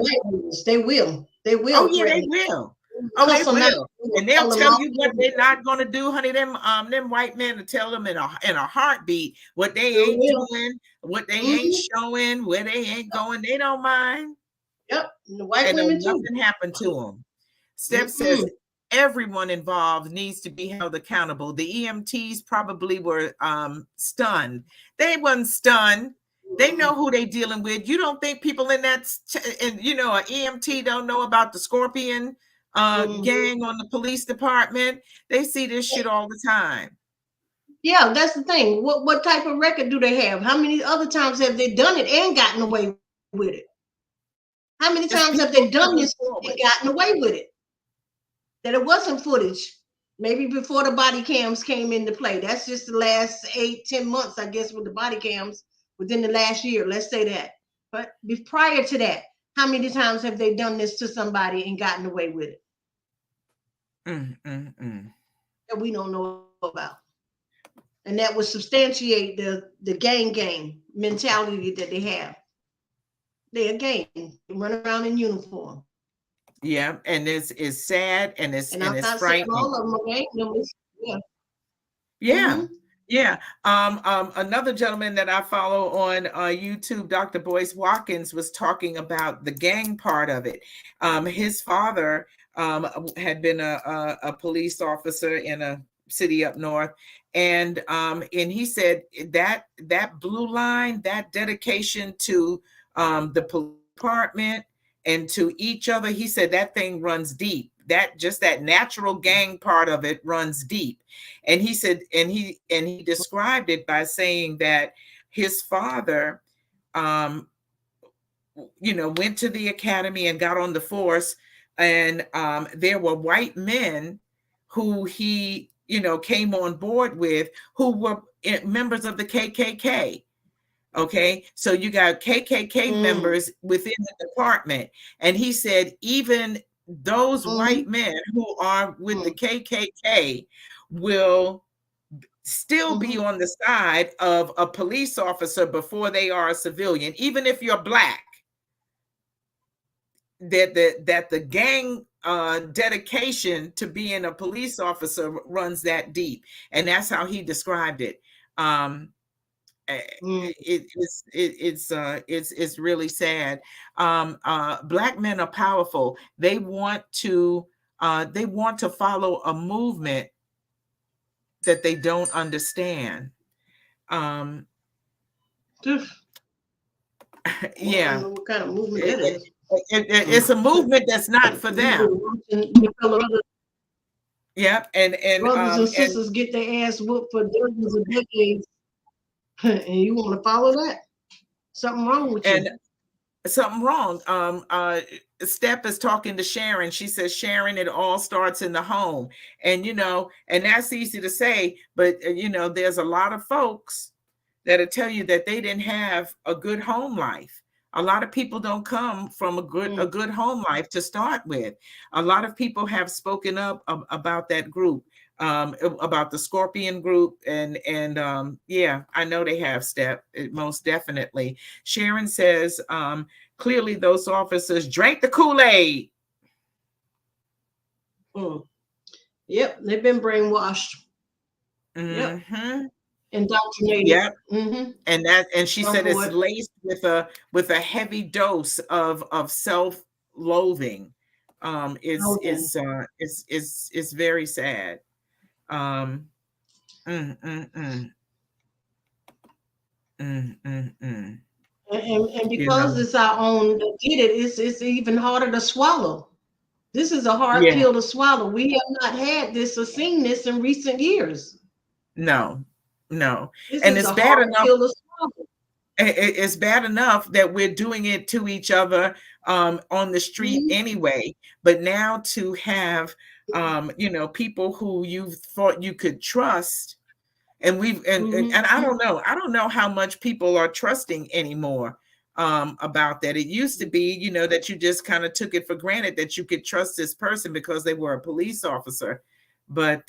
They will. They will. Oh, yeah, they will. Oh, they will. And they'll tell you what they're not going to do, honey. Them white men will tell them in a heartbeat what they ain't doing, what they ain't showing, where they ain't going. They don't mind. Yep. And the white women too. Nothing happened to them. Steph says everyone involved needs to be held accountable. The EMTs probably were stunned. They wasn't stunned. They know who they dealing with. You don't think people in that, and you know, an EMT don't know about the Scorpion gang on the police department? They see this shit all the time. Yeah, that's the thing. What type of record do they have? How many other times have they done it and gotten away with it? How many times have they done this and gotten away with it? That it wasn't footage. Maybe before the body cams came into play. That's just the last 8-10 months, I guess, with the body cams within the last year. Let's say that. But prior to that, how many times have they done this to somebody and gotten away with it? That we don't know about. And that would substantiate the gang mentality that they have. They're a gang. They run around in uniform. Yeah, and it's sad and it's frightening. All of them are gang members. Yeah. Yeah. Yeah. Another gentleman that I follow on YouTube, Dr. Boyce Watkins, was talking about the gang part of it. His father had been a police officer in a city up north, and he said that blue line, that dedication to the police department and to each other, he said that thing runs deep. That just that natural gang part of it runs deep. And he said, and he described it by saying that his father, went to the academy and got on the force, and there were white men who he, came on board with, who were members of the KKK. Okay, so you got KKK members within the department, and he said even those white men who are with the KKK will still be on the side of a police officer before they are a civilian, even if you're black. That the gang dedication to being a police officer runs that deep, and that's how he described it. It's really sad. Black men are powerful. They want to follow a movement that they don't understand. Yeah. I don't know what kind of movement that is. It's a movement that's not for them. Yeah, and brothers and sisters get their ass whooped for dozens of decades. And you want to follow that? Something wrong with you. Something wrong. Steph is talking to Sharon. She says, Sharon, it all starts in the home. And, and that's easy to say, but, there's a lot of folks that'll tell you that they didn't have a good home life. A lot of people don't come from a good home life to start with. A lot of people have spoken up about that group. About the Scorpion group, and yeah, I know they have, Step, most definitely. Sharon says clearly those officers drank the Kool-Aid. Yep, they've been brainwashed. Yep. Indoctrinated. Yep. And she said it's laced with a heavy dose of self-loathing. It's very sad. And because it's our own that did it, it's even harder to swallow. This is a hard pill to swallow. We have not had this or seen this in recent years. No. And it's bad enough. It's bad enough that we're doing it to each other on the street anyway. But now to have people who you thought you could trust, and I don't know how much people are trusting anymore about that. It used to be, that you just kind of took it for granted that you could trust this person because they were a police officer, but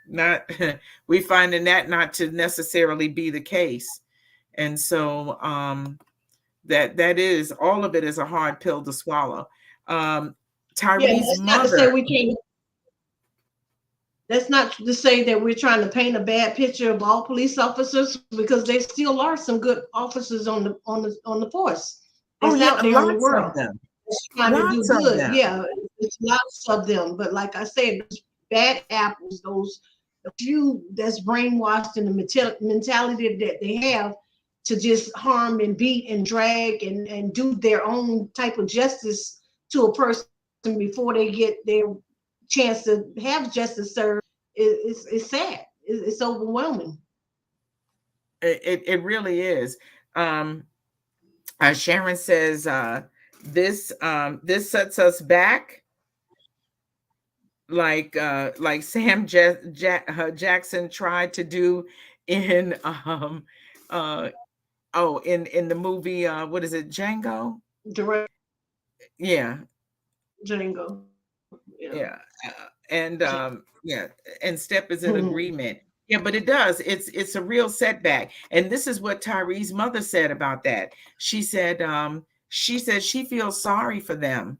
not we finding that not to necessarily be the case. And so that is, all of it is a hard pill to swallow. Tyree's mother. That's not to say that we're trying to paint a bad picture of all police officers, because there still are some good officers on the force. Out there in the world. that's trying to do Lots of good. them. Yeah, it's lots of them. But like I said, those bad apples, those a few that's brainwashed in the mentality that they have to just harm and beat and drag and do their own type of justice to a person before they get their chance to have justice served. It's sad. It's overwhelming. It really is. Um, Sharon says this sets us back like Sam Jackson tried to do in uh in the movie what is it, Django? Direct Yeah, Django. Yeah. yeah, and yeah, and Step is in Mhm. agreement. Yeah, but it does. It's a real setback, and this is what Tyree's mother said about that. She said she feels sorry for them.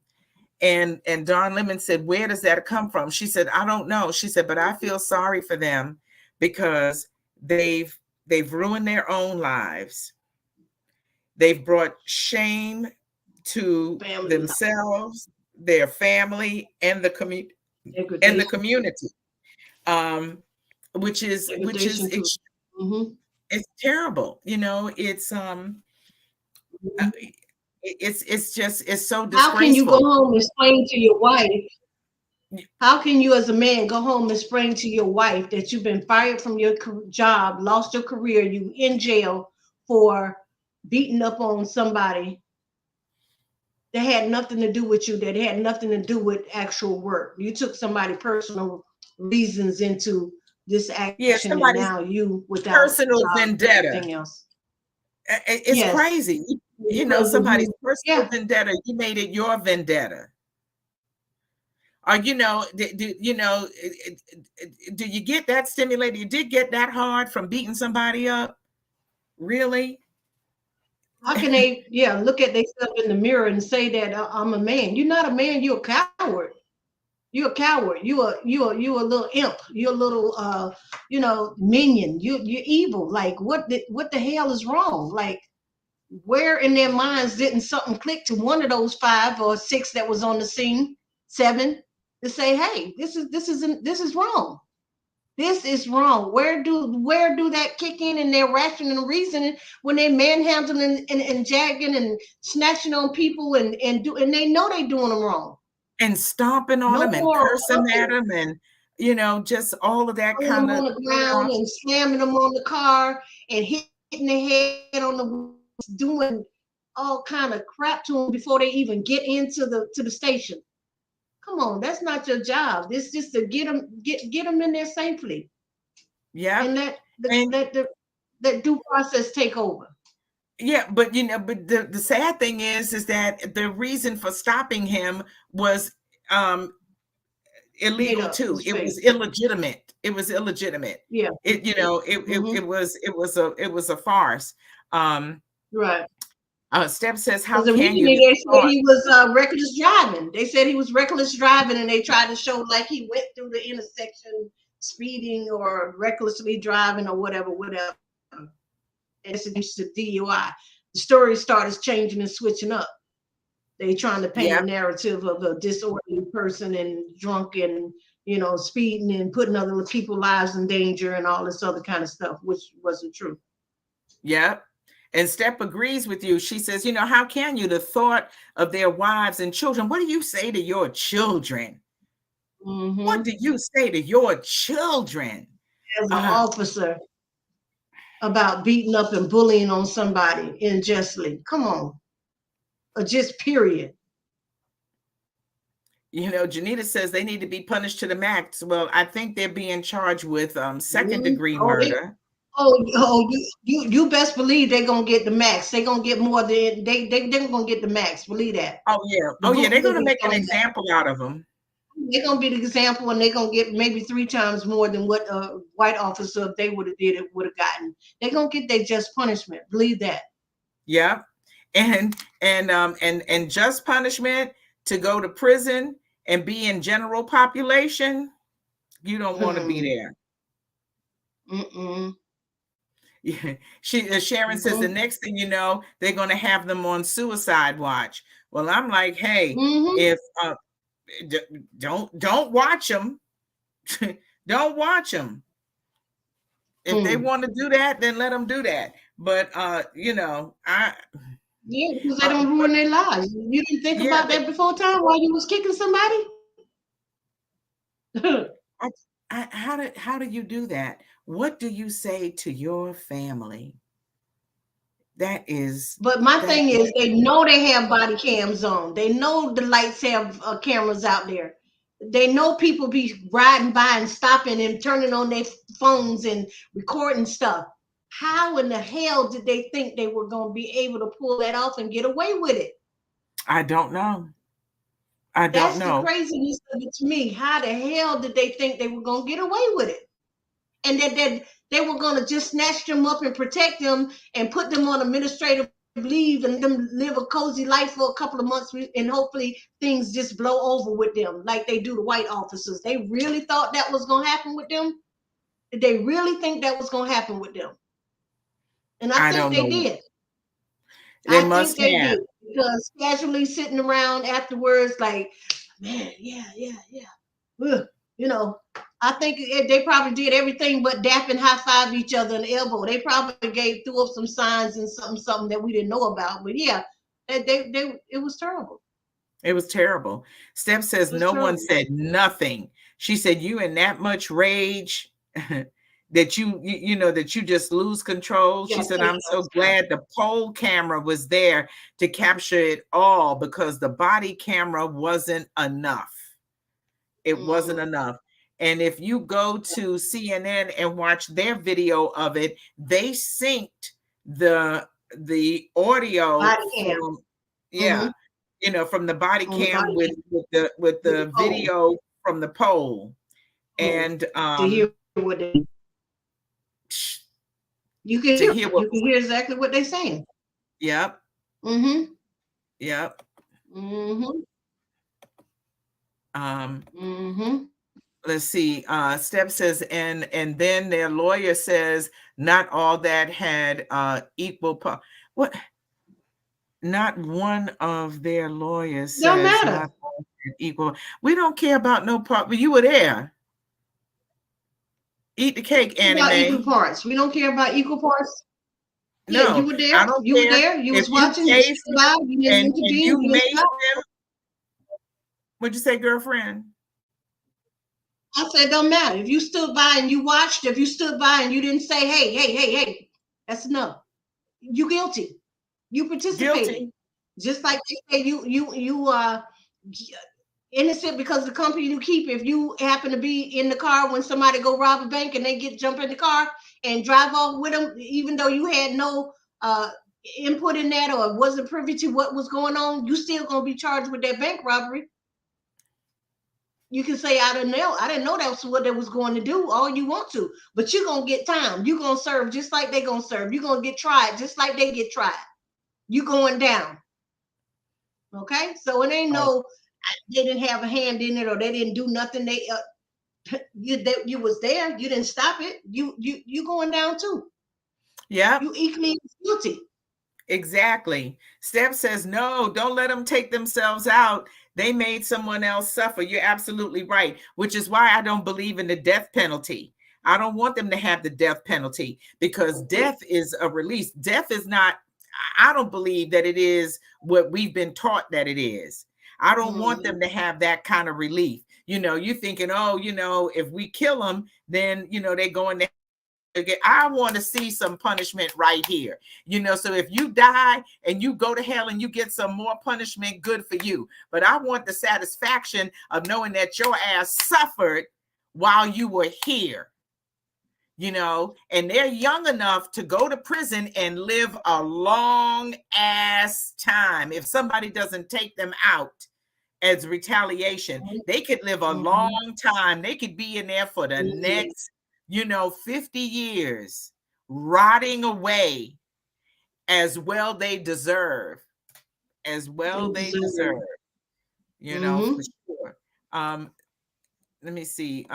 And Don Lemon said, "Where does that come from?" She said, "I don't know." She said, "But I feel sorry for them because they've ruined their own lives. They've brought shame to Family life, themselves, their family, and the degradation, community, um, which is degradation too. Hmm. it's terrible. You know, uh, it's just it's so How can you go disgraceful." home and explain to your wife? How can you, as a man, go home and explain to your wife that you've been fired from your job, lost your career, you in jail for beating up on somebody that had nothing to do with you, that had nothing to do with actual work? You took somebody' personal reasons into this Yeah, action, and somebody's now you without personal job and vendetta. everything else. It's Yes, crazy. You know, because of somebody's who? personal Yeah. vendetta, you made it your vendetta. Or, do you get that stimulated? You did get that hard from beating somebody up? Really? How can they, yeah, look at themselves in the mirror and say that I'm a man? You're not a man. You're a coward. You're a coward. You a little imp. You're a little minion. You're evil. Like what the hell is wrong? Like where in their minds didn't something click to one of those 5 or 6 that was on the scene, 7, to say, hey, this is wrong. This is wrong. Where do that kick in their rational and reasoning when they manhandling and jagging and snatching on people and they know they doing them wrong. And stomping on No them and moral cursing at compass. them and, just all of that Throwing kind them of on the stuff. ground and slamming them on the car and hitting their head on the wheels, doing all kind of crap to them before they even get into the station. Come on, that's not your job. This just to get them in there safely and Yep. let the And let the that due process take over. yeah, but the sad thing is that the reason for stopping him was um Made illegal up. too. It's It fake. was illegitimate. It was illegitimate. Yeah. Hmm. It was a farce. Um, Right. Steph says, "How Because can you?" originally they said he was reckless driving. They said he was reckless driving, and they tried to show like he went through the intersection speeding or recklessly driving or whatever. And it's a DUI. The story started changing and switching up. They trying to paint a Yep, narrative of a disorderly person and drunk and speeding and putting other people's lives in danger and all this other kind of stuff, which wasn't true. yep. And Steph agrees with you. She says, "How can you? The thought of their wives and children. What do you say to your children? What Hmm. do you say to your children?" As an Uh, officer about beating up and bullying on somebody unjustly. Come on, or just period. Janita says they need to be punished to the max. Well, I think they're being charged with second Mhm. degree Oh, murder. you best believe they're gonna get the max. They're gonna get more than they're gonna get the max. Believe that. Oh yeah. The Oh yeah. boot They're will going to be make an thrown back. example out of them. They're gonna be the example, and they're gonna get maybe 3 times more than what a white officer, if they would have did it, would have gotten. They're gonna get their just punishment. Believe that. Yeah. And just punishment to go to prison and be in general population, you don't want to be there. Mm-mm. Sharon says the next thing you know, they're going to have them on suicide watch. Well, I'm like, hey, if don't watch them, don't watch them. If they want to do that, then let them do that. But yeah, because they don't ruin their lives. You didn't think about that before time while you was kicking somebody? How do you do that? What do you say to your family? But my thing is, they know they have body cams on. They know the lights have cameras out there. They know people be riding by and stopping and turning on their phones and recording stuff. How in the hell did they think they were going to be able to pull that off and get away with it? I don't know. That's the craziness of it to me. How the hell did they think they were going to get away with it? And that they were going to just snatch them up and protect them and put them on administrative leave and them live a cozy life for a couple of months, and hopefully things just blow over with them like they do the white officers. They really thought that was going to happen with them? Did they really think that was going to happen with them? And I think they did. They must have. Did, because casually sitting around afterwards like, man, yeah. Ugh. You know, I think they probably did everything but dap and high five each other in the elbow. They probably threw up some signs and something that we didn't know about. But yeah, it was terrible. It was terrible. Steph says no one said nothing. She said, you in that much rage that you just lose control. She said, I'm so glad the pole camera was there to capture it all, because the body camera wasn't enough. It wasn't enough. And if you go to CNN and watch their video of it, they synced the audio from, from the body cam with the video from the pole. And to hear what you can hear exactly what they're saying. Yep. Yep. Let's see. Steph says, and then their lawyer says not all that had equal what? Not one of their lawyers says don't matter. Not equal. We don't care about no part, but you were there. Eat the cake, Annie Mae. Equal parts. We don't care about equal parts. No, yeah, you were there. I don't you care. were there. You was watching. You made them. What'd you say, girlfriend? I said, don't matter. If you stood by and you watched, if you stood by and you didn't say, hey, that's enough. You guilty. You participated. Guilty. Just like they say you are innocent because of the company you keep. If you happen to be in the car when somebody go rob a bank and they jump in the car and drive off with them, even though you had no input in that or wasn't privy to what was going on, you still gonna be charged with that bank robbery. You can say, I didn't know that's what they was going to do, all you want to, but you're going to get time. You're going to serve just like they're going to serve. You're going to get tried just like they get tried. You going down. Okay? So it ain't they didn't have a hand in it or they didn't do nothing. You was there. You didn't stop it. You going down too. Yeah. You equally guilty. Exactly. Steph says, no, don't let them take themselves out. They made someone else suffer. You're absolutely right, which is why I don't believe in the death penalty. I don't want them to have the death penalty because death is a release. Death is not, I don't believe that it is what we've been taught that it is. I don't want them to have that kind of relief. You're thinking, if we kill them, then, they're going to I want to see some punishment right here. So if you die and you go to hell and you get some more punishment, good for you. But I want the satisfaction of knowing that your ass suffered while you were here, and they're young enough to go to prison and live a long ass time. If somebody doesn't take them out as retaliation, they could live a long time. They could be in there for the next 50 years, rotting away as well they deserve. For sure. Let me see.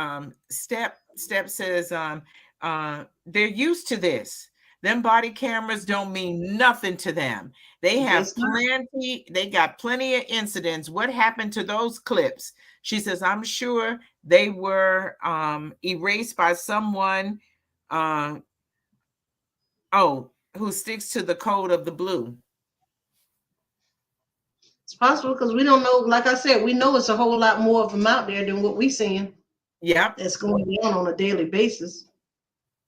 Step says they're used to this. Them body cameras don't mean nothing to them. They have Guess not. plenty, they got plenty of incidents. What happened to those clips? She says, I'm sure they were erased by someone uh, oh, who sticks to the code of the blue. It's possible because we don't know. Like I said, we know it's a whole lot more of them out there than what we seeing. Yep. That's going on a daily basis.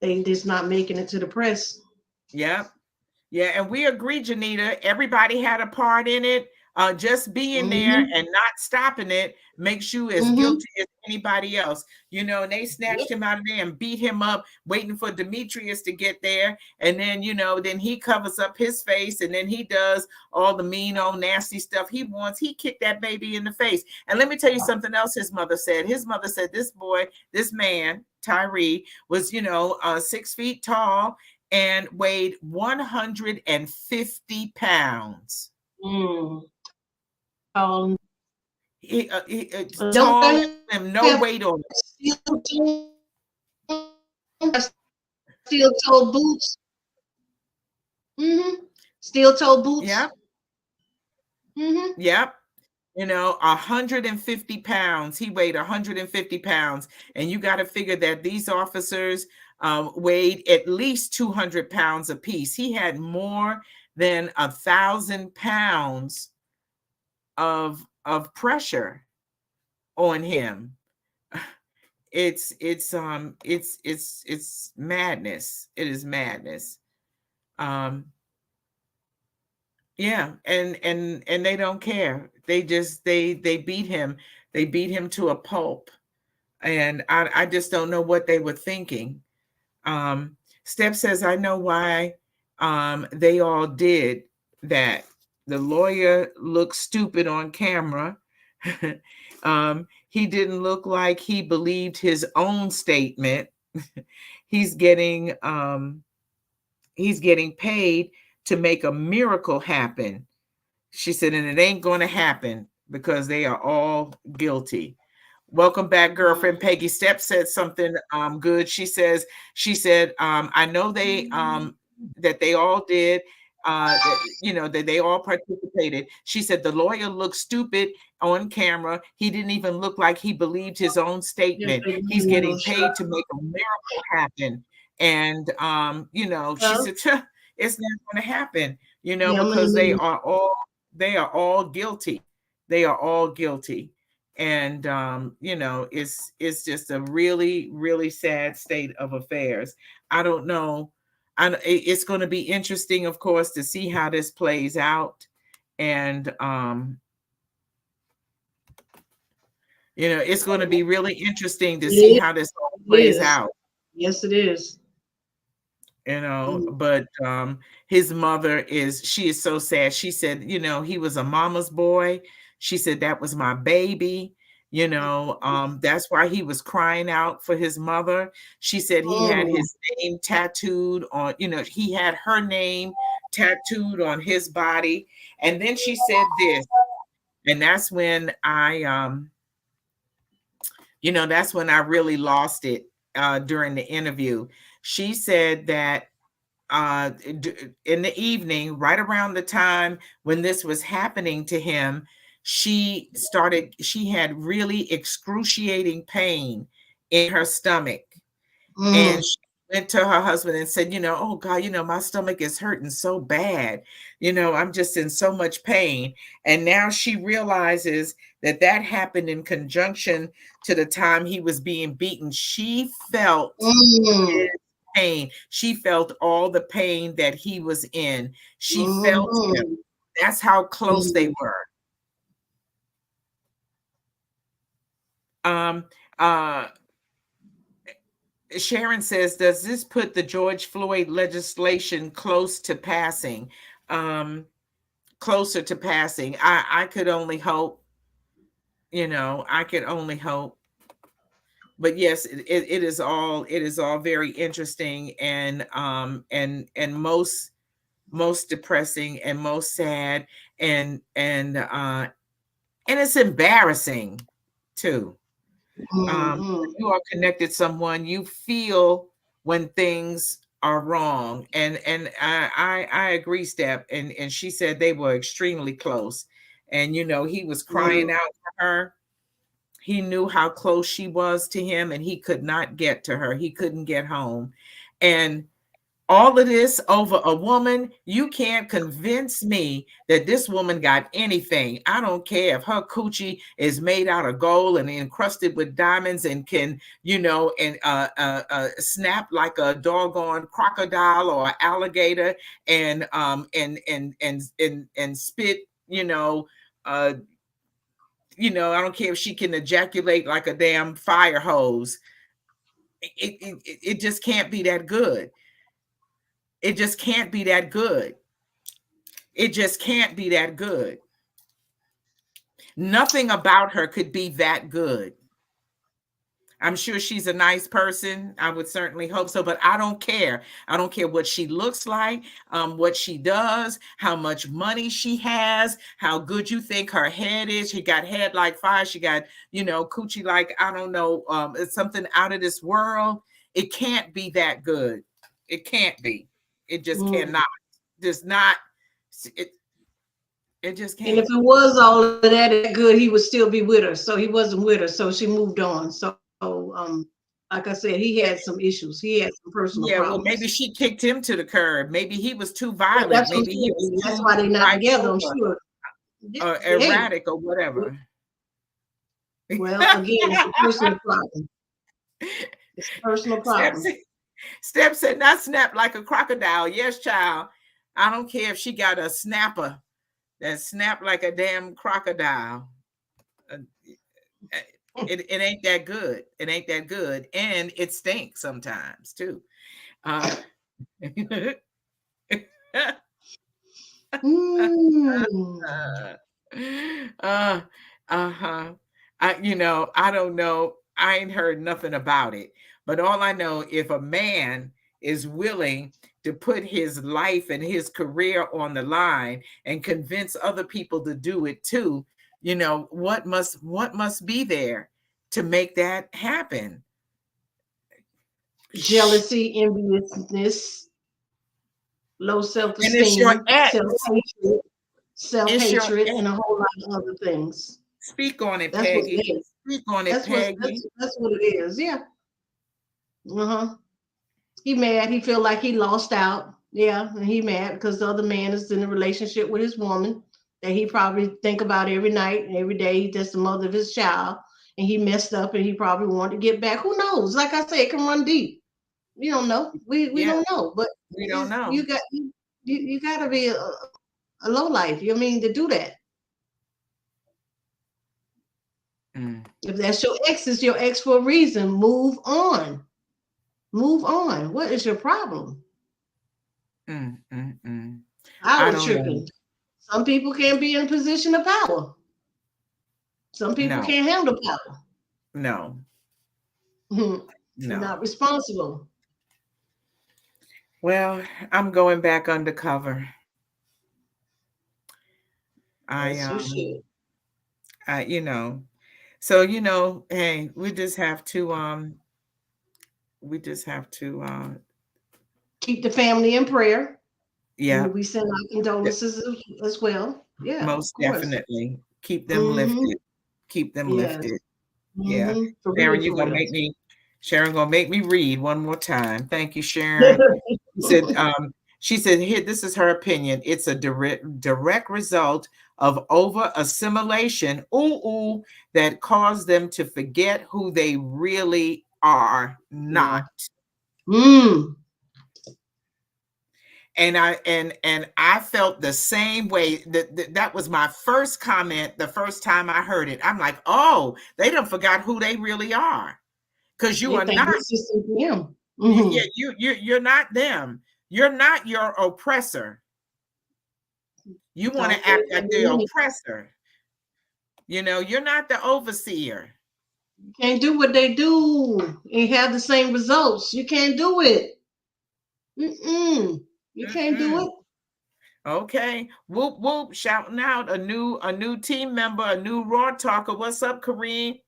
They just not making it to the press. Yep. Yeah, and we agree, Janita. Everybody had a part in it. Just being there and not stopping it makes you as guilty as anybody else. You know, and they snatched him out of there and beat him up, waiting for Demetrius to get there. And then, you know, then he covers up his face and then he does all the mean, old nasty stuff he wants. He kicked that baby in the face. And let me tell you something else his mother said. His mother said this boy, this man, Tyre, was, 6 feet tall and weighed 150 pounds. Don't Tall, and no weight on it. Steel toe boots. Steel toe boots. Yep. Yep. 150 pounds. He weighed 150 pounds. And you got to figure that these officers weighed at least 200 pounds apiece. He had more than 1,000 pounds of pressure on him. It's madness. It is madness. Yeah, and they don't care. They just they beat him. They beat him to a pulp. And I just don't know what they were thinking. Steph says, I know why they all did that. The lawyer looked stupid on camera. He didn't look like he believed his own statement. He's getting paid to make a miracle happen. She said, and it ain't going to happen because they are all guilty. Welcome back, girlfriend. Peggy Step said something good. She said, I know they that they all did, that they all participated. She said the lawyer looked stupid on camera. He didn't even look like he believed his own statement. He's getting paid to make a miracle happen. And she said, it's not going to happen, because they are all guilty. They are all guilty. And it's just a really, really sad state of affairs. I don't know. It's going to be interesting, of course, to see how this plays out. And it's going to be really interesting to see how this all plays out. Yes, it is. But his mother she is so sad. She said, he was a mama's boy. She said, that was my baby. That's why he was crying out for his mother. She said he had his name tattooed on, he had her name tattooed on his body. And then she said this, and that's when that's when I really lost it during the interview. She said that in the evening, right around the time when this was happening to him, she had really excruciating pain in her stomach. And she went to her husband and said, oh God, my stomach is hurting so bad. I'm just in so much pain. And now she realizes that happened in conjunction to the time he was being beaten. She felt his pain. She felt all the pain that he was in. She felt him. That's how close they were. Sharon says, does this put the George Floyd legislation closer to passing? I could only hope, I could only hope. But yes, it is all very interesting and most depressing and most sad and it's embarrassing too. You are connected someone, you feel when things are wrong. And I agree, Step. And she said they were extremely close. And he was crying Mm, out for her. He knew how close she was to him, and he could not get to her. He couldn't get home. And all of this over a woman. You can't convince me that this woman got anything. I don't care if her coochie is made out of gold and encrusted with diamonds and can, and snap like a doggone crocodile or alligator, and spit, uh, I don't care if she can ejaculate like a damn fire hose. It just can't be that good. It just can't be that good. It just can't be that good. Nothing about her could be that good. I'm sure she's a nice person. I would certainly hope so, but I don't care. I don't care what she looks like, what she does, how much money she has, how good you think her head is. She got head like fire. She got, coochie like, I don't know, it's something out of this world. It can't be that good. It can't be. It just mm. cannot. Just not. It just And if can't. it was all of that good, he would still be with her. So he wasn't with her. So she moved on. So like I said, he had some issues. He had some personal Yeah, well, maybe problems. she kicked him to the curb. Maybe he was too Yeah, violent. that's what I'm Maybe he was saying. That's too why they're not together. I'm bipolar sure. or Hey, erratic or whatever. well, again, it's a personal problem. It's a personal Step problem. said, Step said, not snap like a crocodile. Yes, child. I don't care if she got a snapper that snap like a damn crocodile. Uh, it ain't that good. It ain't that good. And it stinks sometimes too. Uh, Mm. uh, uh-huh. I don't know. I ain't heard nothing about it. But all I know, if a man is willing to put his life and his career on the line and convince other people to do it too, what must be there to make that happen? Jealousy, enviousness, low And it's your self-esteem, ex. self-hatred, It's your self-hatred, ex. and a whole lot of other things. Speak on it, That's what Peggy. it is. Speak on it, Peggy. That's what it is. Yeah. Uh-huh. He mad. He feel like he lost out. Yeah, and he mad because the other man is in a relationship with his woman that he probably think about every night and every day. That's the mother of his child, and he messed up, and he probably wanted to get back. Who knows? Like I said, it can run deep. We don't know. We Yeah, don't know. But we don't know. you got to be a low life. You mean to do that? Mm, If that's your ex, it's your ex for a reason. Move on. Move on. What is your problem? mm, mm, mm. I Power don't know. tripping. Some people can't be in a position of power. Some people No, can't handle power. no, Mhm. no. Not responsible. Well, I'm going back undercover. I Yes, you should. I so hey, we just have to Keep the family in prayer. yeah, And we send our condolences as well. Yeah, of most course. definitely keep them Mm-hmm. lifted. Keep them Yes. lifted. Yeah. Mm-hmm. For real, Sharon, for real. Sharon gonna make me read one more time. Thank you, Sharon. She said, here, this is her opinion. It's a direct result of over assimilation, that caused them to forget who they really are Yeah. not. Mm. And I felt the same way. That was my first comment the first time I heard it. I'm like, oh, they done forgot who they really are. Because you They are think not, this is him. yeah, Mm-hmm. you're not them. You're not your oppressor. You want Don't to care act if they like the mean it. oppressor. You're not the overseer. You can't do what they do and have the same results. You can't do it. Mm-mm. You can't do Mm-mm. it. Okay. Whoop whoop. Shouting out a new team member, a new Raw talker. What's up, Kareem?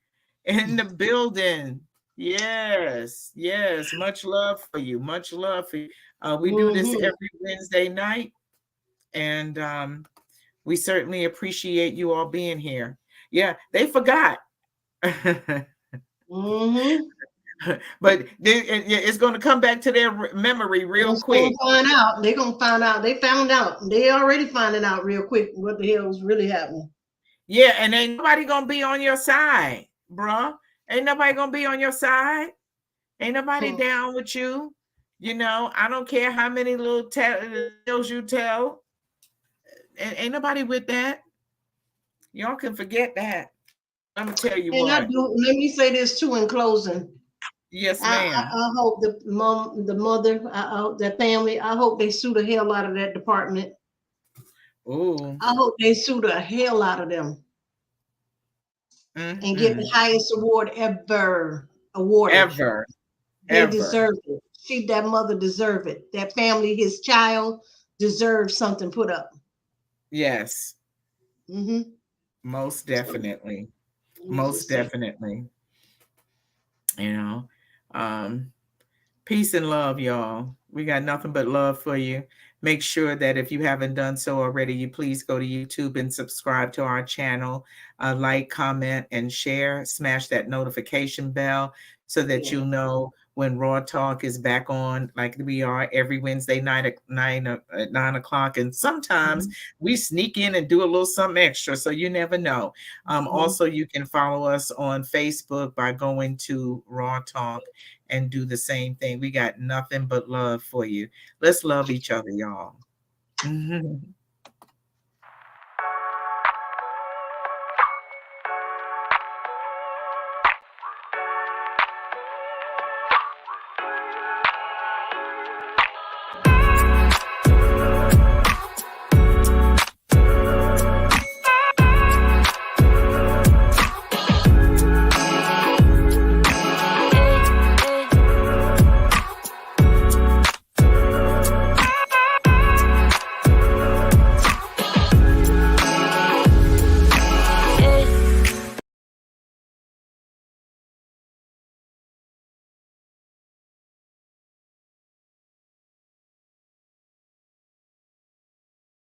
In the building. Yes, yes. Much love for you. Much love for you. We do this Hmm. every Wednesday night, and we certainly appreciate you all being here. Yeah, they forgot. Hmm. But it's going to come back to their memory real They're gonna quick. find out. They're gonna find out. They found out. They already finding out real quick what the hell is really happening. Yeah, and ain't nobody going to be on your side, bruh. Ain't nobody going to be on your side. Ain't nobody Hmm. down with you. I don't care how many little tales you tell. Ain't nobody with that. Y'all can forget that. I'm going to tell you And I what. do. Let me say this too in closing. Yes, I, I, ma'am. I hope the mom, the mother, I hope that family. I hope they sue the hell out of that department. Ooh. I hope they sue the hell out of them and get the Mm-mm. highest award ever awarded. Ever. They Ever. deserve it. See, that mother deserve it. That family, his child, deserves something put up. Yes. Hmm. Most So definitely. let me Most just say, definitely. You know. Um, Peace and love, y'all. We got nothing but love for you. Make sure that if you haven't done so already, you please go to YouTube and subscribe to our channel. Like, comment, and share. Smash that notification bell so that yeah. you'll know when Raw Talk is back on, like we are every Wednesday night at 9 o'clock. And sometimes Mhm. we sneak in and do a little something extra, so you never know. Mhm. Also, you can follow us on Facebook by going to Raw Talk and do the same thing. We got nothing but love for you. Let's love each other, y'all.